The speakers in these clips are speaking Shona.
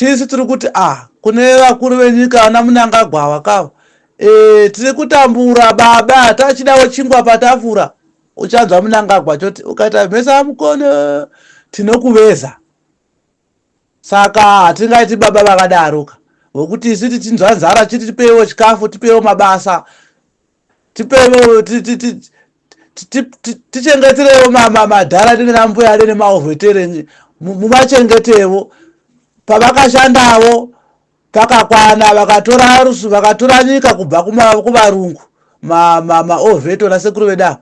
tisi tiri kuti kune vakuru venyika ana Mnangagwa wakawa tiri kutambura baba tachidawo chingwa patafura uchanzwa Mnangagwa choti ukaita mhesa mukono tinokuveza. Saka hatingaiti baba vakadaroka vokuti isi tichinzwa nzara chiti tipewo chikafu tipewo mabasa tipewo tichengeterewo madhara tinge nambuya ade nemaovhetere mumachengetewo pavakashandawo pakakwana vakatora nyika kubva kuvarungu maovheto nasekuru vedavo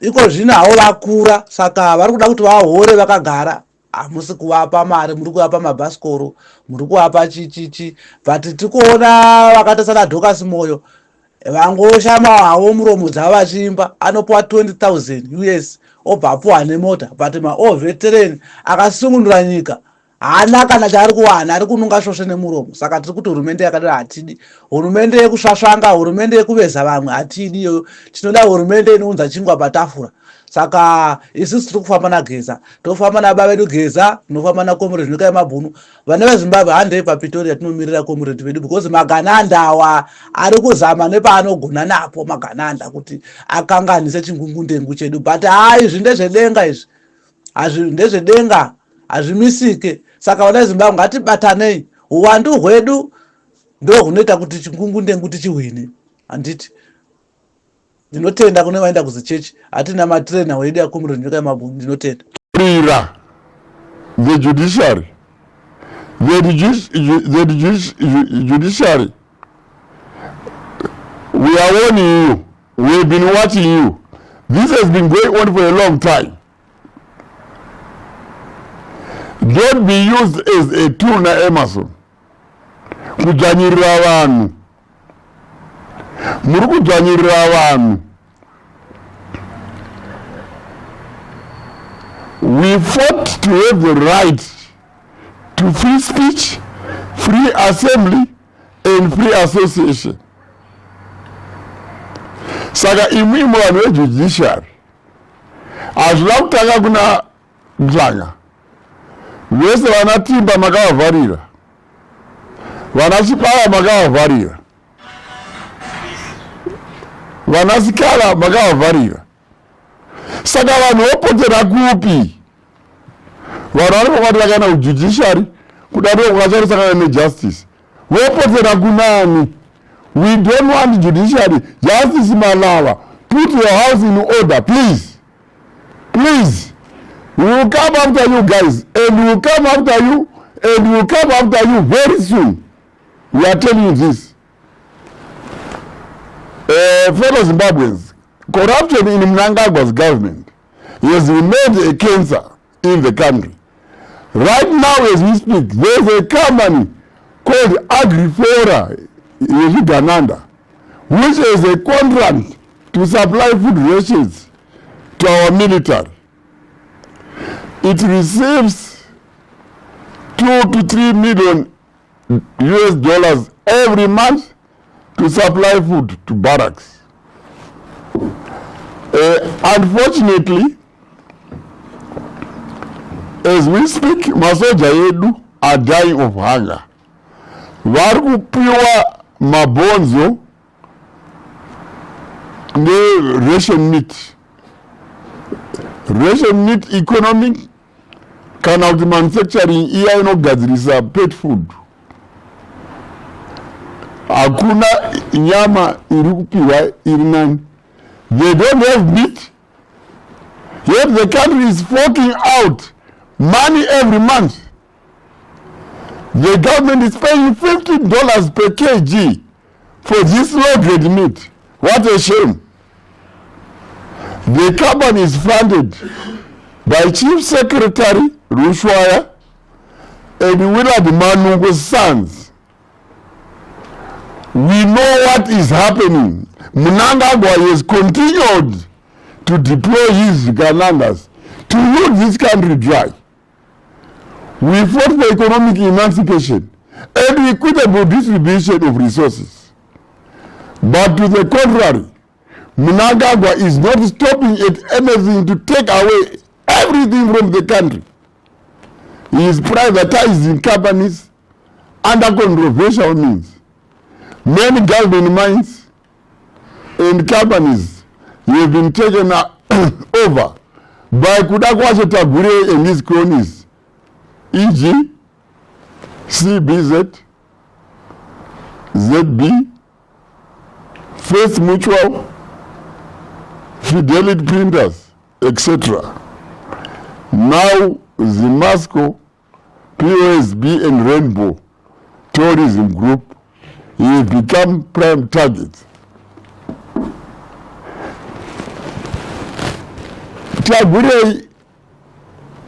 iko zvino havo vakura. Saka vari kuda kuti vahore vakagara, hamusi kuvapa mari, muri kuvapa mabhasikoro, muri kuvapa chichichi. But tikuona vakaita sana Dorcas Moyo vangoshama havo muromo dzavo vachiimba, anopuwa 20,000 US obva apuwa nemota. But maovhetereni akasungunura nyika haana kana chaari kuwana, ari kununga svosve nemuromo. Saka tiri kuti hurumende yakadaro hatidi, hurumende yekusvasvanga, hurumende yekuveza vamwe hatidi, tinoda hurumende inounza chingwa patafura. Saka isusu tiri kufamba naGeza, tofamba nababa vedu Geza, tinofamba naComrade Nhluka yeMabhunu. Vana veZimbabwe handei paPretoria tinomirira Comrade vedu, because Magananda awa ari kuzama nepaanogona napo Magananda kuti akanganise chingungundengu chedu. But izvi ndezvedenga, izvi ndezvedenga, hazvimisike. Saka vana veZimbabwe ngatibatanei, uwandu hwedu ndo hunoita kuti chingungundengu tichihwine. Handiti ndinotenda kune vaenda kuzichechi, hatina matrainer wedu yaComrade Nhluka yeMabhunu. Ndinotenda the judiciary, judiciary, we are warning you, we have been watching you. This has been going on for a long time. Don't be used as a tool na Emerson kudzvanyirira vanhu. Muri kudzvanyirira vanhu. We fought to have the right to free speech, free assembly and free association. Saka imwe vanhu vejudiciary hazvina kutanga kuna Mhlanga. Vese vana Timba makavavharira, vana Chipala makavavharira, vana Sikala makavavharira. Saka vanhu vopotera kupi? Vanhu vari pakati vakaenda kujudiciary kuda ndokukasharisana nejustice. Vopotera kunani? We don't want judiciary. Justice Malawa, put your house in order, please. Please. We will come after you guys, and we will come after you, and we will come after you very soon. We are telling you this. Fellow Zimbabweans, corruption in Mnangagwa's government has remained a cancer in the country. Right now as we speak, there is a company called Agrifora Gananda, which has a contract to supply food rations to our military. It receives $2 to $3 million US every month to supply food to barracks. Unfortunately, as we speak, masoja yedu are dying of hunger. Vari kupiwa mabonzo ne ration meat. Ration meat economy kana kuti manufacturing iya inogadzirisa pet food. Hakuna nyama iri kupiwa iri nani. They don't have meat, yet the country is forking out money every month. The government is paying $50 per kg for this low-grade meat. What a shame. The company is funded by Chief Secretary Rushwaya and Willard Manungo's sons. We know what is happening. Mnangagwa has continued to deploy his Ganandas to hold this country dry. We fought for economic emancipation and equitable distribution of resources. But to the contrary, Mnangagwa is not stopping at anything to take away everything from the country. He is privatizing companies under controversial means. Many government mines and companies have been taken over by kuda kwacho Tagure and his cronies, e.g. CBZ, ZB, First Mutual, Fidelity Printers, etc. Now Zimasco, POSB and Rainbow Tourism Group have become prime targets. Tagure,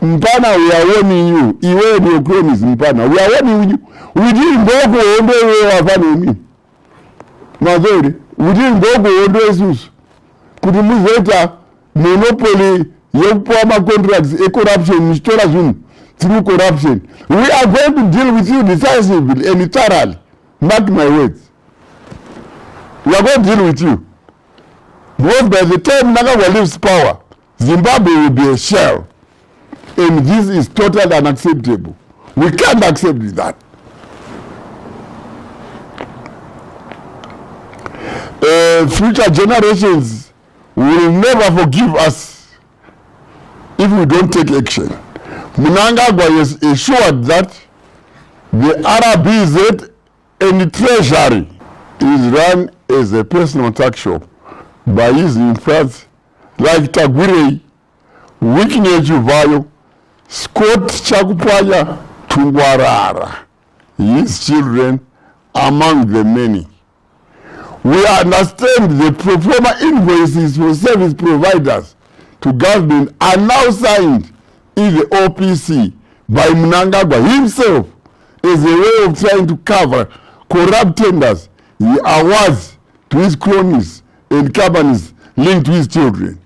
Mpana, we are warning you. Iwe and your cronies, Mpana. We are warning you. We didn't go for Ondo Mazori. We didn't go for Ondo Jesus. Kudumuzeta monopoly yekupama contracts a corruption through corruption. We are going to deal with you decisively and thoroughly. Mark my words. We are going to deal with you. Because by the time Mnangagwa leaves power, Zimbabwe will be a shell. And this is totally unacceptable. We can't accept that. Future generations will never forgive us if we don't take action. Mnangagwa is assured that the RBZ and the Treasury is run as a personal tax shop by his influence like Tagure, Wikineche Chivayo, Scott Chakupanya, Tungwarara, his children among the many. We understand the pro forma invoices for service providers to government are now signed in the OPC by Mnangagwa himself as a way of trying to cover corrupt tenders he awards to his cronies and companies linked to his children.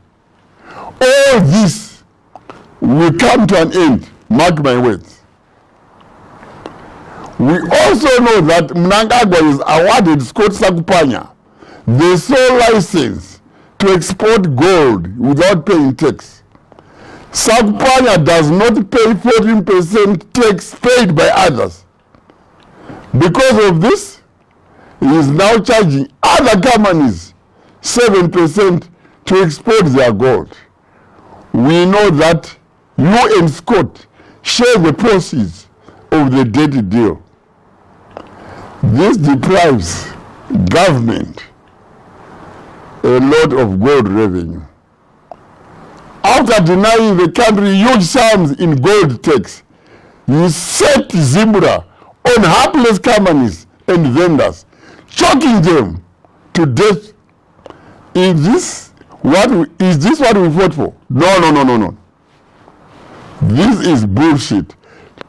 All this will come to an end, mark my words. We also know that Mnangagwa is awarded Scott Sakupanya the sole license to export gold without paying tax. Sakupanya does not pay 14% tax paid by others. Because of this, he is now charging other companies 7% to export their gold. We know that you and Scott share the proceeds of the dirty deal. This deprives government a lot of gold revenue. After denying the country huge sums in gold tax, you set Zimbra on hapless companies and vendors, choking them to death. Is this what we fought for? No. This is bullshit.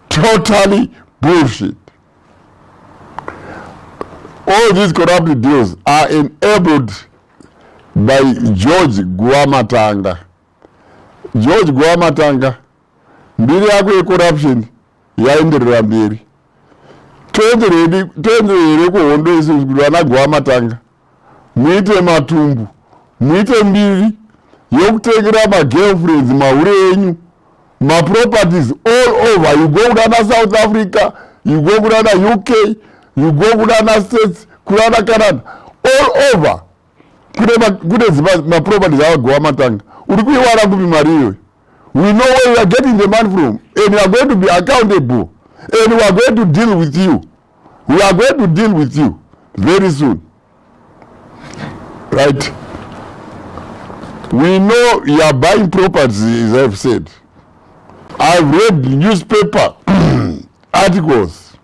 Totally bullshit. All these corrupt deals are enabled by George Gwamatanga. George Gwamatanga, mbiri yako ye corruption yaenderera mberi. Toenderere kuhondo isi kudana Gwamatanga. Muite matumbu, muite mbiri, yokutekera ma girlfriends, maure enyu, ma properties all over. You go kudana South Africa, you go kudana UK, you go kudana States, kudana Canada, all over. Kude ma properties awa Gwamatanga. Urikuiwara kupi mariyo. We know where we are getting the money from, and we are going to be accountable, and we are going to deal with you. We are going to deal with you very soon. Right? We know you are buying properties, as I've said. I've read newspaper articles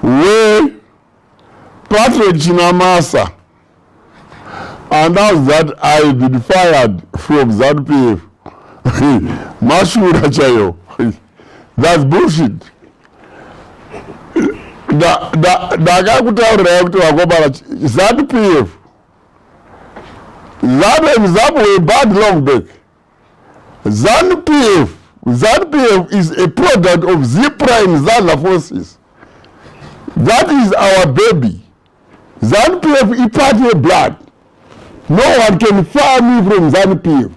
where Patrick Chinamasa announced that I've been fired from ZANU-PF. Mashura Chayo. That's bullshit. ZANU-PF. ZANU and ZAPU were bad long back. ZANU-PF is a product of ZIPRA and ZANA forces. That is our baby. ZANU-PF is party blood. No one can fire me from ZANU-PF.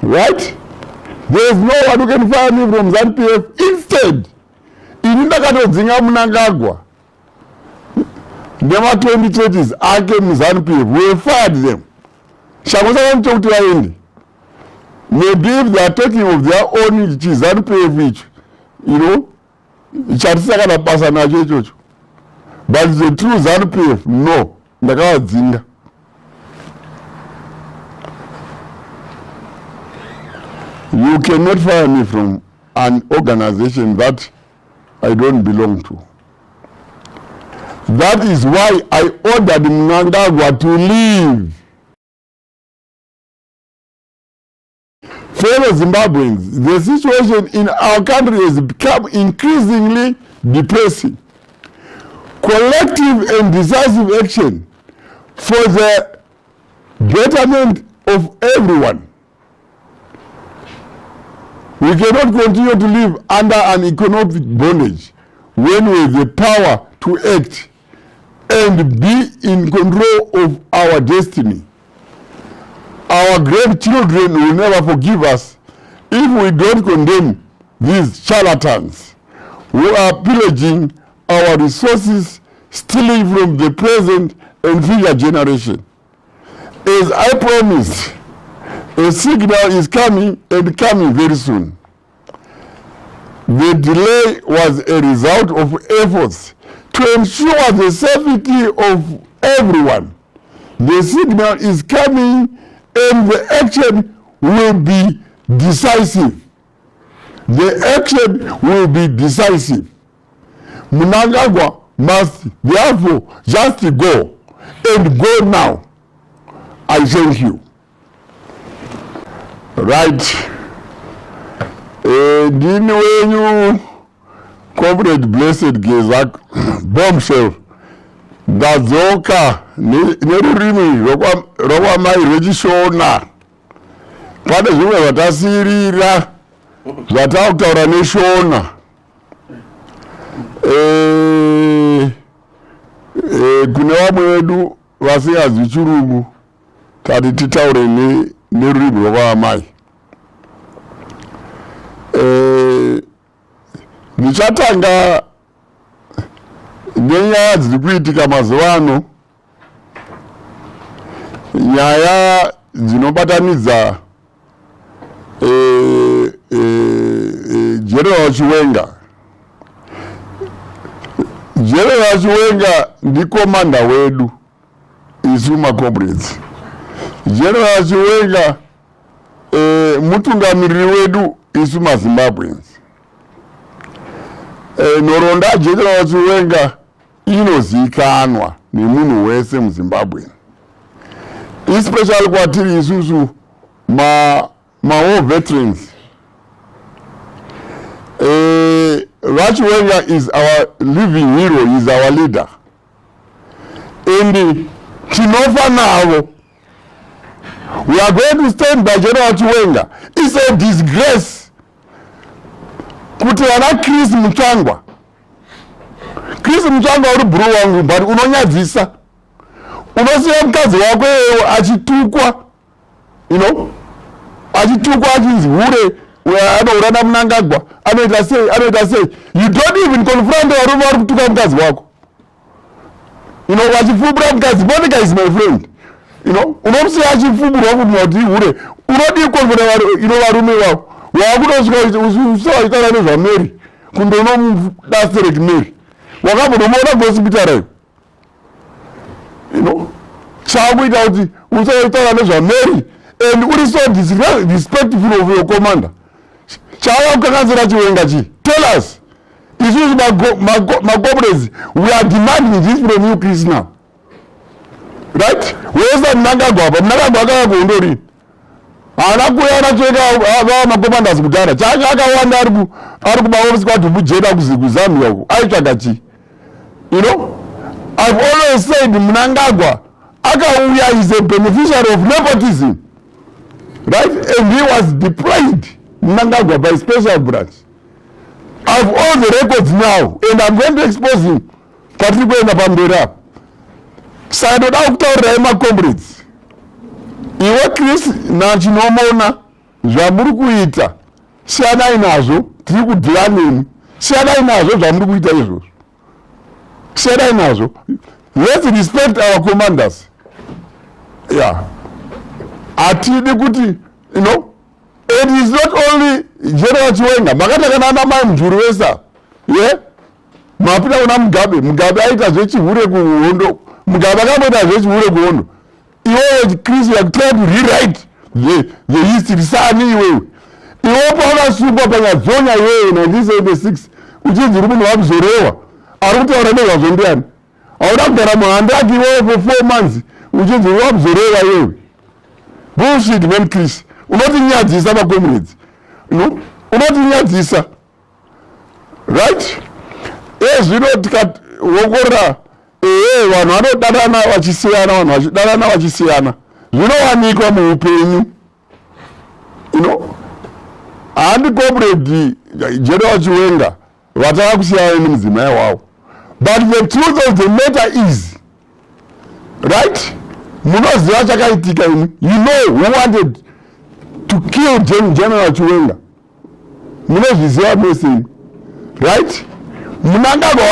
Right? There is no one who can fire me from ZANU-PF. Instead, ini ndakatodzinga Mnangagwa nema 2020s ake muZANU-PF. We fired them. Shangu saka kuti vaende. Maybe if they are taking of their own ZANU-PF icho, you know, chatisaka na basa nacho ichocho. But the true ZANU-PF, no, ndakavadzinga. You cannot fire me from an organization that I don't belong to. That is why I ordered Mnangagwa to leave. Fellow Zimbabweans, the situation in our country has become increasingly depressing. Collective and decisive action for the betterment of everyone. We cannot continue to live under an economic bondage when we have the power to act and be in control of our destiny. Our grandchildren will never forgive us if we don't condemn these charlatans who are pillaging our resources, stealing from the present and future generation. As I promised, a signal is coming and coming very soon. The delay was a result of efforts to ensure the safety of everyone. The signal is coming and the action will be decisive. The action will be decisive. Mnangagwa must therefore just go, and go now. I thank you. Right. Dini wenyu Comrade Blessed Gezak Bombshell Dazoka nerurimi rokwa mai rwechishona. Pane zvimwe zvatasirira zvatakutaura neshona. Kune vamwe vedu vasinganzwi chirungu tati titaure nerurimi rwavamai. Ndichatanga nenyaya dziri kuitika mazuva ano, nyaya dzinobatanidza General Chiwenga. General Chiwenga ndikomanda wedu isu macomrades. General Chiwenga mutungamiriri wedu isu maZimbabweans. Nhoroondo General Chiwenga inozikanwa nemunhu wese muZimbabwe, especially kwatiri isusu war veterans. Chiwenga is our living hero, is our leader. And tinofa navo. We are going to stand by General Chiwenga. It's a disgrace. Kuti vana Chris Mutsvangwa uri bro wangu, but unonyadzisa. Unosiya mukadzi wako achitukwa, you know, achitukwa achinzi hure anourana Mnangagwa, anoita sei. You don't even confront varume vari kutuka mukadzi wako. You know, vachifubura mukadzi. Monica is my friend. You know, unomusiya achifubura kuti hure. Unodi confront varume vavo. Wakunosvika usavachitaura nezvaMary kundonomudasireki Mary. Wakambondomuona kuhospitari. You know, chakuita kuti usavachitaura nezvaMary and uri so disrespectful of your commander. Chava kukanganisira Chiwenga chi. Tell us. Isusu macomrades, we are demanding this from you, Chris, now. Right? Where's that Mnangagwa? Mnangagwa akakondori. Anakuya cheka macommanders kudhara. Chaka akawanda ari kumaofisi kwaDhubu Jeda kuzambia uko. Aitsvaga chi. You know? I've always said Mnangagwa akauya is a beneficiary of nepotism. Right? And he was deprived, Mnangagwa, by special branch. I have all the records now, and I'm going to expose him. Particularly in the Bandera. So I don't have to tell my comrades. Iwe Chris na chinomona zvamuri kuita siyanai nazvo, tiri kudhira nemi, siyanai nazvo zvamuri kuita izvozvo, siyanai nazvo. Let's respect our commanders. Yeah, atidi kuti, you know, it is not only General Chiwenga. Makata kana ana mai mjuru wesa, yeah, mapita kuna Mugabe aita zvechihure kuhondo, Mugabe akamboita zvechihure kuhondo. Iwewe Chris, you are trying to rewrite the history. Sani iwewe pakasungwa panyazonya iwewe 1976 uchinzi rumunhu wakuzorewa ari kutaura nezvazvo ndiani? Hauda kugara muhandaki iwewe for 4 months uchinzi wakuzorewa iwewe. Bullshit man Chris. Unotinyadzisa makomrades, unotinyadzisa, right? Zvino tikaongorora vanhu vanodanana vachisiyana, vanhu vachidanana vachisiyana, zvinowanikwa muupenyu. Handi comrade General Chiwenga vataka kusiyana nemudzimai wavo, but the truth of the matter is, right, munoziva chakaitika imi, you know who wanted to kill General Chiwenga. Munozviziva mose imi, right? Mnangagwa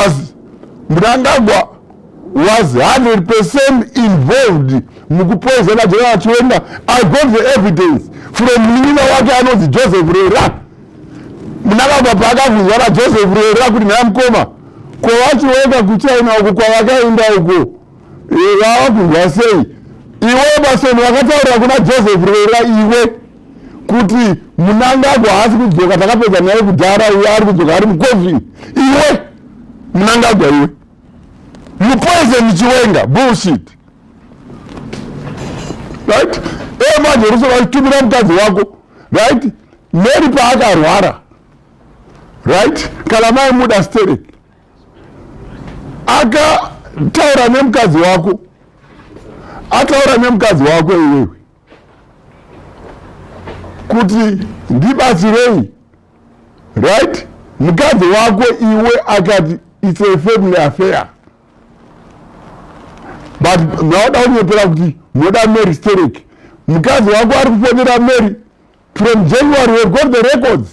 was 100% involved mukupoisona General Chiwenga. I got the evidence from munina wake anonzi Joseph Rera. Mnangagwa pakabvunzwa naJoseph Rera kuti nhamukoma kwava Chiwenga kuChina uko kwavakaenda uko vava kunzwa sei? Iwe basoni vakataurira kuna Joseph Rera iwe kuti Mnangagwa hasi kudzoka takapedza naye kudhara, iwe ari kudzoka ari mucoffin. Iwe Mnangagwa iwe, you poison Chiwenga. Bullshit, right? Manje ruso vachitumira mukadzi wako, right? Mary paakarwara, right, kana mai muda Sterek akataura nemukadzi wako, ataura nemukadzi wako iwewe kuti ndibatsirei, right? Mukadzi wako iwe akati it's a family affair, but naoda kunyepera kuti moda Mary Sterek. Mukadzi wako ari kufonera Mary from January. We've got the records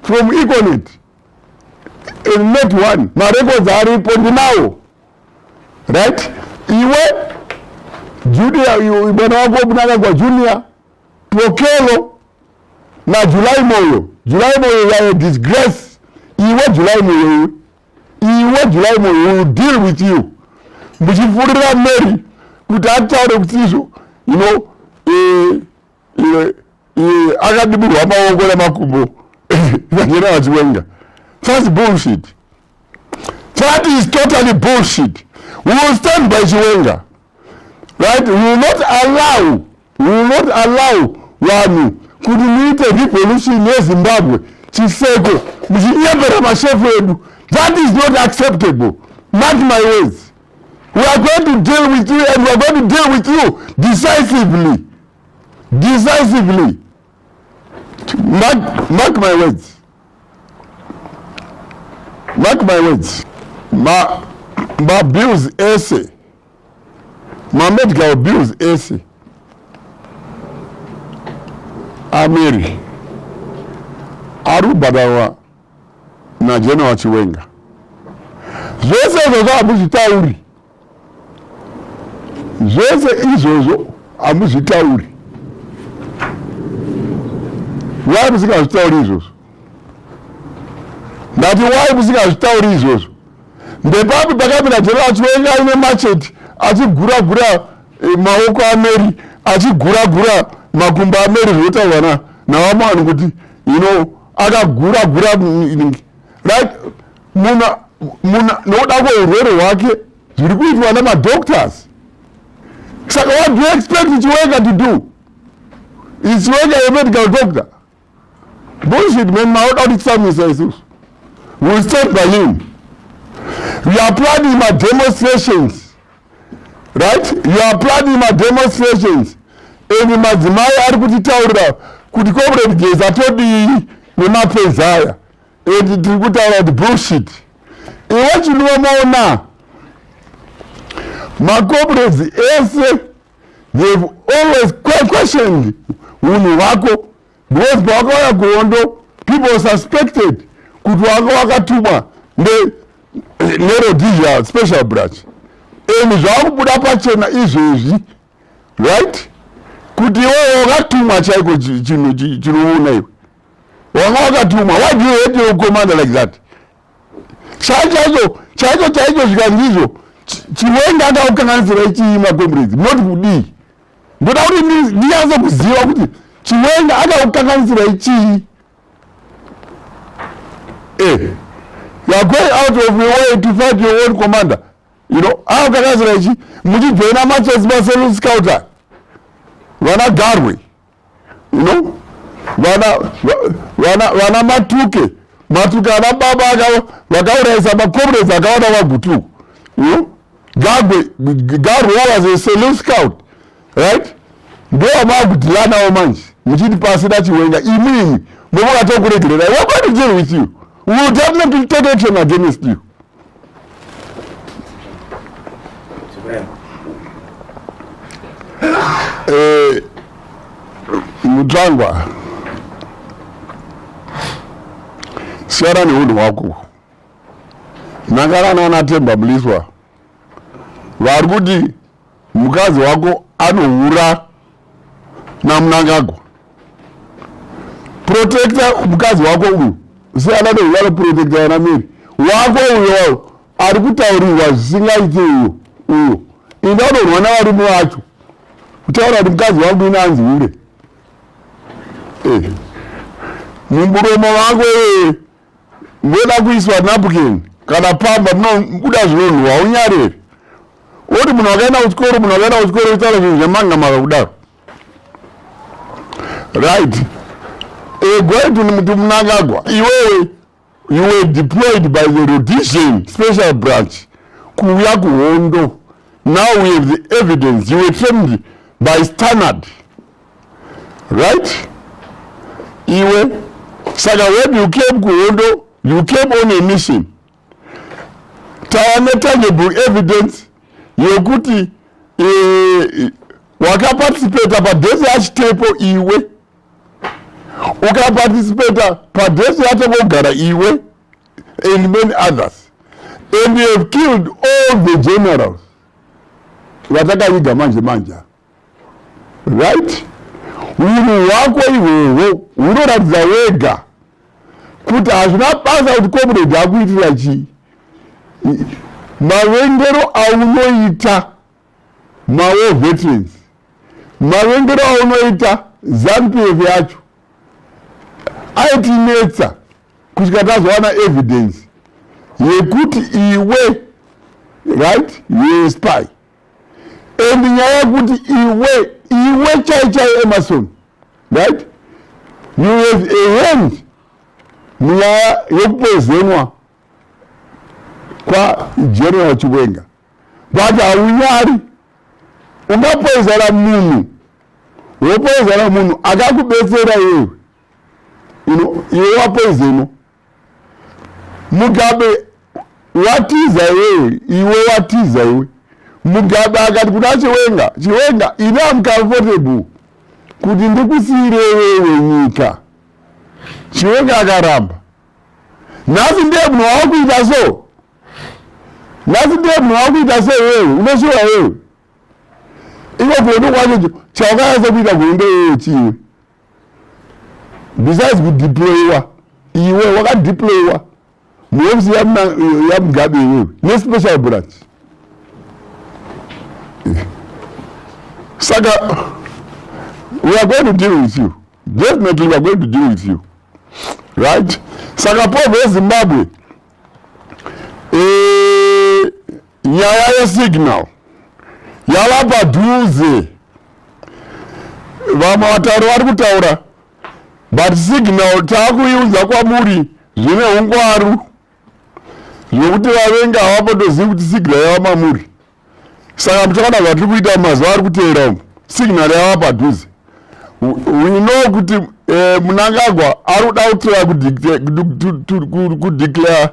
from Econet in Net 1. Ma records aripo ndinawo, right? Iwe Junior, bwana wako Mnangagwa Junior, Pokelo na Julai Moyo ya a disgrace. Iwe Julai Moyo will deal with you. Muchifurira Mary kuti ataure kutizvo, you know, akadibirwa maoko namakumbo General Chiwenga. That's bullshit. That is totally bullshit. We will stand by Chiwenga, right? We will not allow vanhu kuti muite revolution yeZimbabwe chiseko muchinyembera mashefu edu. That is not acceptable. Mark my words. We are going to deal with you, and we are going to deal with you decisively. Mark my words. Mark my words. My bills essay. My medical bills essay. Amiri arubadawa na General Chiwenga. Zvese izvozvo hamuzvitauri. Zvese izvozvo hamuzvitauri. Why musingazvitauri izvozvo? Ndati why musingazvitauri izvozvo? Ndepapi pakamira General Chiwenga ine macheti achigura-gura maoko aMary, achigura-gura makumbo aMary zvinotaurwa navamwe vanhu kuti, you know, akagura-gura, right? Nokuda kweurwere hwake zviri kuitwa namadoctors. Saka what do you expect Chiwenga to do? Is Chiwenga a medical doctor? Bullshit, man. Mauda utitsamisa isusu. We will stand by him. We are planning my demonstrations, right? You are planning my demonstrations. Eni madzimai ari kutitaurira kuti comrade Geza todi nemapenzi aya. Eni tiri kutaura kuti bullshit. Iwe chinomaona my comrades ese, they've always questioned unhu hwako, because pawakauya kuhondo people suspected kuti wanga wakatumwa neRhodesia special branch, and zvakubuda pachena izvezvi, right? Kuti iwe wakatumwa chaiko chinoona iwe wanga wakatumwa. Why do you hate your commander like that? chaicho zvikanzizvo Chiwenga akaukanganisira ichiima comrades, not kudii. Ndoda kuti ndianze kuziva kuti Chiwenga akaukanganisira ichii. You are going out of your way to fight your own commander. You know, akaukanganisira ichi muchijoina machesi maselu scouter vana Garwe, you know, vana matuke ana baba vakauraisa macomrades akawanda vagutu, you know. Garwe was a selu scout, right? Ndo amagudhilanawo manje muchiti pasina Chiwenga imimi muvakatokuregerera. We are going to deal with you. We will definitely take action against you. Mutsvangwa, siyana neunhu hwako. Nakarana naTemba Mliswa vari kuti mukadzi wako anohura naMnangagwa. Protecta mukadzi wako uyu siyana neunhu protecta yana Mary wako uyo ari kutaurirwa zvisingaite uyo indaunonwa navarume vacho kutaura kuti mukadzi wangu inanzi hure. Mumuromo wako moda kuiswa napkin kana pamba munobuda zvinonhuhwa unyarere. Oti munhu wakaenda kuchikoro utaura zvinhu zvemanga maka kudaro. Right. Going to Mnangagwa, you were deployed by the Rhodesian special branch kuuya kuHondo. Now we have the evidence. You were trained by Standard, right? Saka when you came kuHondo, you came on a mission. Tawane tangible evidence yokuti wakaparticipate padhesi yachitepo iwe, ukaparticipate padhesi yachakogara iwe and many others, and you have killed all the generals vatakaviga manje, right? Unhu hwako ihwohwo hunoratidza wega kuti hazvina basa kuti comrade akuitira chii. Mavengero aunoita mawo veterans, mavengero aunoita ZANU-PF yacho aitinetsa kusvika tazowana evidence yekuti iwe, right, you spy. And nyaya yekuti iwe chai Emerson, right, you have a hand munyaya yokupozenwa kwa General Chiwenga. But haunyari ungapoezana munhu, wopoezana munhu akakubetsera iwe, you know, iwe wapoezeno. Mugabe watiza iwe watiza iwe. Mugabe akati kuna Chiwenga ine am comfortable kuti ndikusiyire wewe nyika. Chiwenga akaramba. Nasi ndiye munhu wakuita so. Wewe unoshuwa wewe. Iko kuondo kwacho chawakaanza kuita kuondo wewe chiwe. Besides kudeployiwa, iwe wakadeployiwa muofisi ya Mugabe wewe special branch. Saka, we are going to deal with you. Definitely we are going to deal with you. Right? Saka povo yeZimbabwe nyaya yeSignal yava padhuze. Vamwe vatauri vari kutaura, but Signal taakuiudza kwamuri zvine ungwaru zvokuti vavengi havapotozivi kuti Signal yava mamuri. Saka muchaona zvatiri kuita mazuva ari kuteera umu, Signal yava padhuze. We know kuti Mnangagwa ari kuda kudeclare,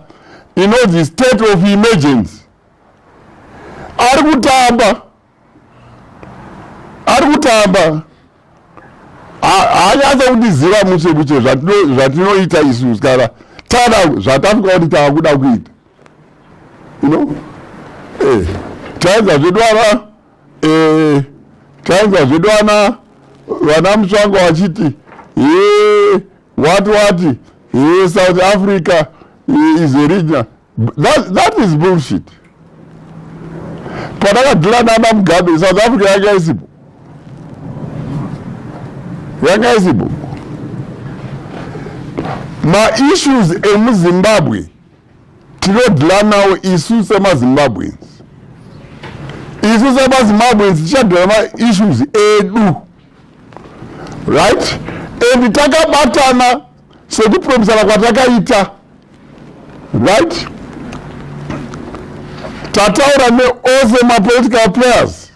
you know, the state of emergency. Ari kutamba haanyatsa kutiziva muche zvatinoita isu kana tana zvatafika kuti tavakuda kuita taedza zvedu vana Mutsvango vachiti wati South Africa is a region. That is bullshit. Patakadhila nana Mugabe, South Africa yanga isipo. Ma-issues emuZimbabwe tinodhila nawo isu semaZimbabweans. Isu semaZimbabweans tichadhila ma-issues edu. Right? And takabatana sekupromisana kwatakaita. Right? Tataura neose ma-political players.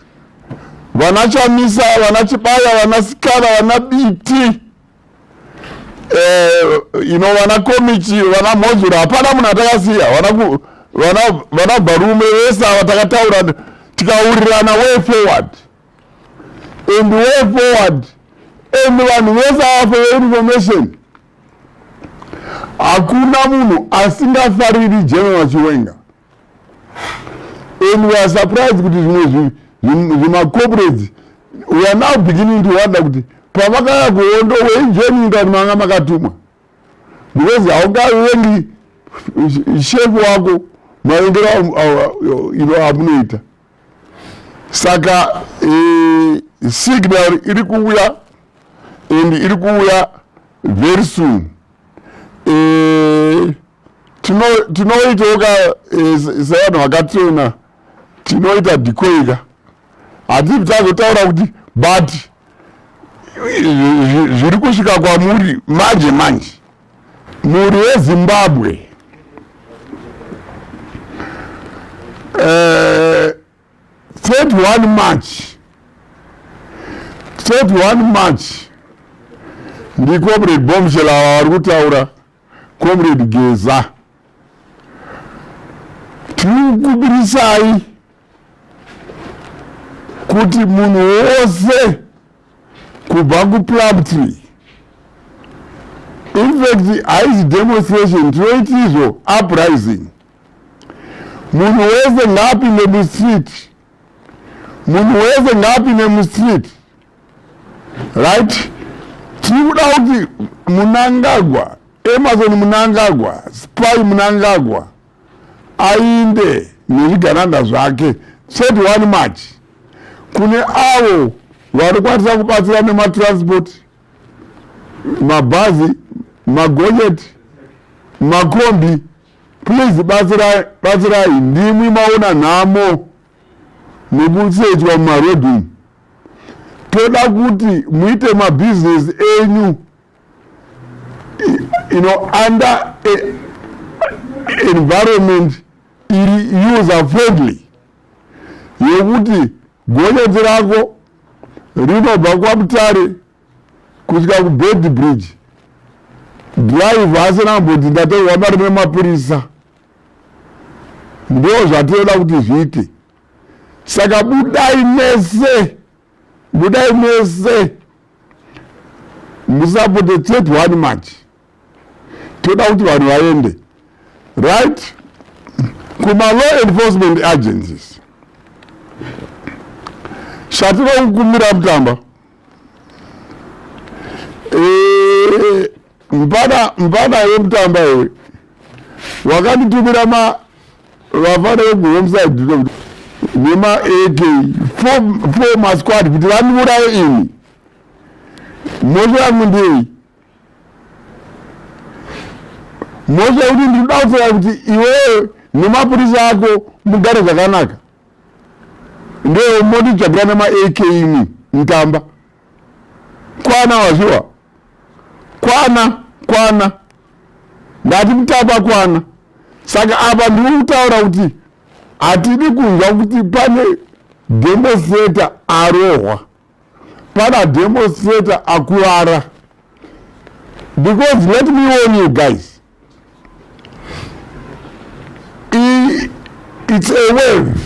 Vanachamisa, vanachibaya, vanasikana, vanabiti. Vanakomichi, vanamhozura. Hapana munhu atakasiya. Vanabvarume vese ava takataura tikaurirana way forward. And way forward. And vanhu vese ava for information. Hakuna munhu asingafariri General Chiwenga. And we are surprised kuti zvima corporates, we are now beginning to wonder kuti pavakaya kuhondo wenjoininga kuti manga makatumwa. Because haungavengi chef wako maendero amunoita. Saka signal iri kuuya and iri kuuya very soon. Tinoitoka sevanhu vakatrena tinoita dikoika hativi tazotaura kuti but zviri kusvika kwamuri manje muri weZimbabwe 31 March ndi comrade Bombshell ava vari kutaura comrade Geza tikukubirisai kuti munhu wose kubva kuPlumtree. In fact, haisi demonstration, tinoiti izvo uprising. Munhu wese ngaapinde mustreet. Right? Tirikuda kuti Mnangagwa, Emerson Mnangagwa, Spy Mnangagwa ainde nezvigananda zvake 31 March. Kune avo vari kwanisa kubatsira nematransport, mabhazi, magonyeti, makombi. Please batsirai, ndimwi maona nhamo nekusedzwa mumarodhi. Toda kuti muite mabusiness enyu under environment iri user friendly yekuti gonyeti rako rinobva kwaMutare kusvika kuBed Bridge, drive asina mboti ndatorwa mari nemapurisa. Ndo zvatoda kuti zviite. Saka budai mese musapote 31 March. Toda kuti vanhu vaende. Right? Kuma law enforcement agencies. Shatinokukumira Mutamba. Mpana yeMutamba iwe. Wakanditumira vafana vekuhomeside nema AK 4 masquad kuti vandiuraye ini. Mhosva yangu ndei. Mhosva kuti ndinoda kutsvaka kuti iwewe nemapurisa ako mugare zvakanaka. Ndewe monditsvagira nema AK imi Mutamba. Kwana wazviwa. Kwana. Ndati Mutamba kwana. Saka apa ndiri kutaura kuti hatidi kunzwa kuti pane demonstrator arohwa, pana demonstrator akuwara. Because let me warn you guys, it's a wave,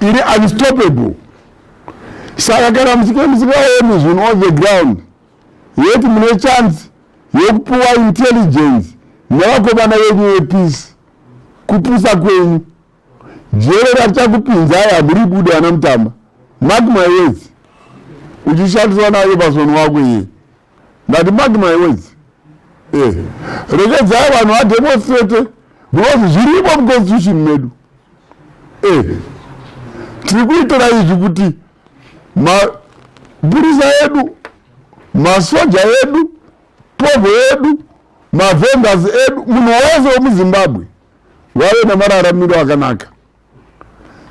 it is unstoppable. Saka kana musikaoni zvinhu on the ground, yeti mune chance yekupuwa intelligence nevakomana venyu vepeace kupusa kwenyu. Jere rachakupinzai hamuri bude ana Mutamba. Mark my words. Uchishandiswa nayo pasoni wako iye. Ndati mark my words. Rekedzai vanhu vademonstrate because zviripo muconstitution medu. Tiri kuitira izvi kuti mapurisa edu, masoja edu, povo edu, mavendors edu, munhu wese wemuZimbabwe vave namararamiro akanaka.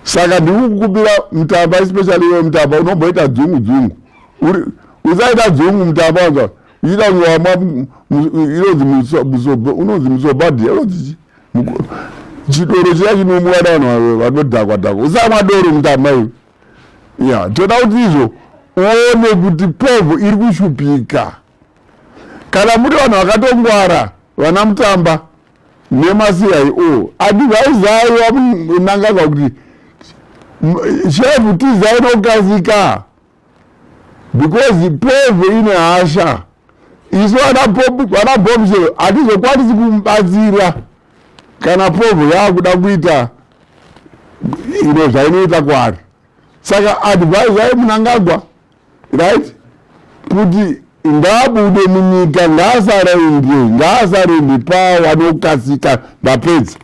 Saka ndiri kukupira Mutamba, especially iwe Mutamba unomboita dzungu. Usaita dzungu Mutamba wanza. Ida unonzi musobhadhi unonzi chidoro chiya chinomwada vanhu vanodhakwa. Usamwa doro Mutamba iwe. Toda kuti izvo uone kuti povo iri kushupika. Kana muri vanhu vakatongwara vana Mutamba nemaCIO advisayi vamunangagwa kuti shefu tizai nokasika because povo ine hasha. Isu vana bombshell hatizokwanisi kumubatsira kana povo yakuda kuita zvainoita kwaari. Saka advisai Mnangagwa, right, kuti ngabude munyika, ngaasarinde pawanokasika ndapedza.